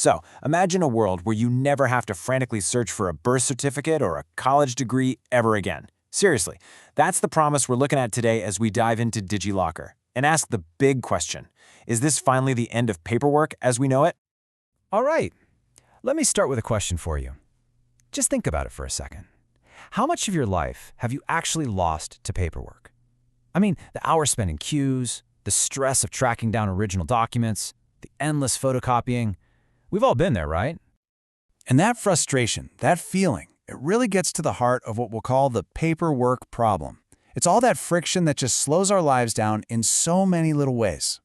So, imagine a world where you never have to frantically search for a birth certificate or a college degree ever again. Seriously, that's the promise we're looking at today as we dive into DigiLocker and ask the big question: is this finally the end of paperwork as we know it? All right, let me start with a question for you. Just think about it for a second. How much of your life have you actually lost to paperwork? I mean, the hours spent in queues, the stress of tracking down original documents, the endless photocopying. We've all been there, right? And that frustration, that feeling, it really gets to the heart of what we'll call the paperwork problem. It's all that friction that just slows our lives down in so many little ways.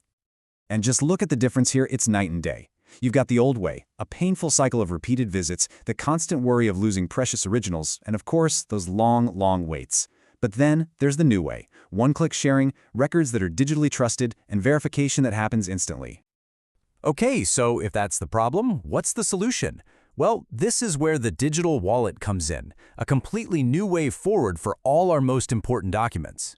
And just look at the difference here, it's night and day. You've got the old way, a painful cycle of repeated visits, the constant worry of losing precious originals, and of course, those long, long waits. But then there's the new way, one-click sharing, records that are digitally trusted, and verification that happens instantly. Okay, so if that's the problem, what's the solution? Well, this is where the digital wallet comes in, a completely new way forward for all our most important documents.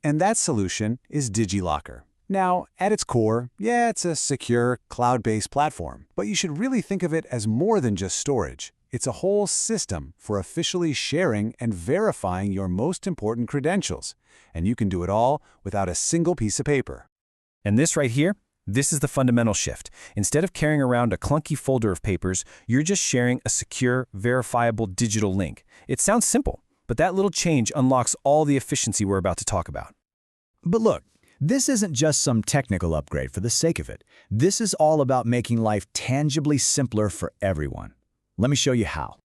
And that solution is DigiLocker. Now, at its core, yeah, it's a secure, cloud-based platform, but you should really think of it as more than just storage. It's a whole system for officially sharing and verifying your most important credentials, and you can do it all without a single piece of paper. And this right here, this is the fundamental shift. Instead of carrying around a clunky folder of papers, you're just sharing a secure, verifiable digital link. It sounds simple, but that little change unlocks all the efficiency we're about to talk about. But look, this isn't just some technical upgrade for the sake of it. This is all about making life tangibly simpler for everyone. Let me show you how.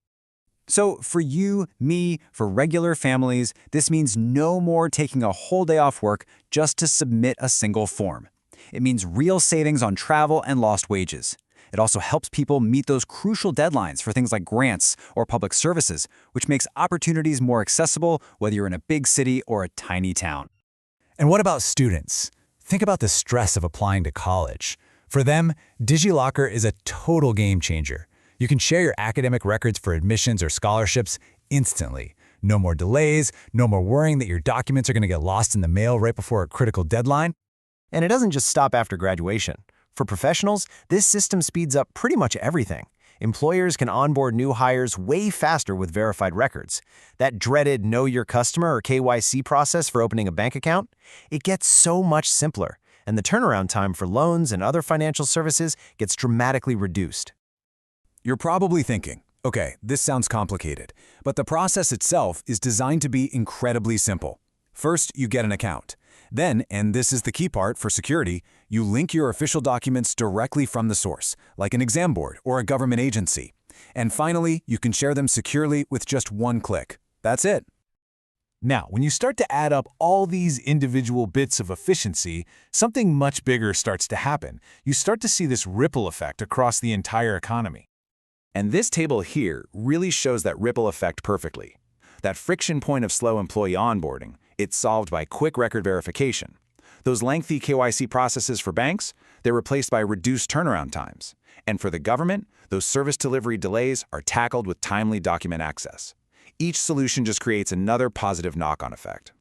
So for you, me, for regular families, this means no more taking a whole day off work just to submit a single form. It means real savings on travel and lost wages. It also helps people meet those crucial deadlines for things like grants or public services, which makes opportunities more accessible whether you're in a big city or a tiny town. And what about students? Think about the stress of applying to college. For them, DigiLocker is a total game changer. You can share your academic records for admissions or scholarships instantly. No more delays, no more worrying that your documents are going to get lost in the mail right before a critical deadline. And it doesn't just stop after graduation. For professionals, this system speeds up pretty much everything. Employers can onboard new hires way faster with verified records. That dreaded Know Your Customer or KYC process for opening a bank account, it gets so much simpler, and the turnaround time for loans and other financial services gets dramatically reduced. You're probably thinking, okay, this sounds complicated, but the process itself is designed to be incredibly simple. First, you get an account. Then, and this is the key part for security, you link your official documents directly from the source, like an exam board or a government agency. And finally, you can share them securely with just one click. That's it. Now, when you start to add up all these individual bits of efficiency, something much bigger starts to happen. You start to see this ripple effect across the entire economy. And this table here really shows that ripple effect perfectly. That friction point of slow employee onboarding, it's solved by quick record verification. Those lengthy KYC processes for banks, they're replaced by reduced turnaround times. And for the government, those service delivery delays are tackled with timely document access. Each solution just creates another positive knock-on effect.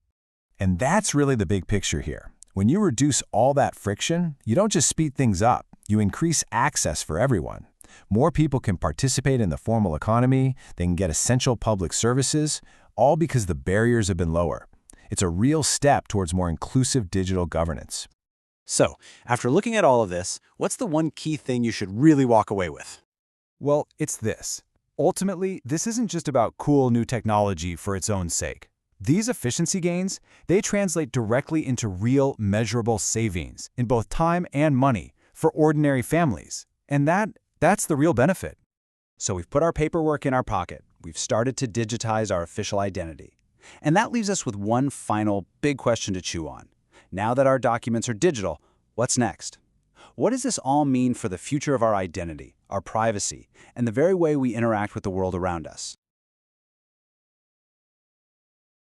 And that's really the big picture here. When you reduce all that friction, you don't just speed things up, you increase access for everyone. More people can participate in the formal economy, they can get essential public services, all because the barriers have been lower. It's a real step towards more inclusive digital governance. So, after looking at all of this, what's the one key thing you should really walk away with? Well, it's this. Ultimately, this isn't just about cool new technology for its own sake. These efficiency gains, they translate directly into real, measurable savings in both time and money for ordinary families. And that's the real benefit. So we've put our paperwork in our pocket. We've started to digitize our official identity. And that leaves us with one final big question to chew on. Now that our documents are digital, what's next? What does this all mean for the future of our identity, our privacy, and the very way we interact with the world around us?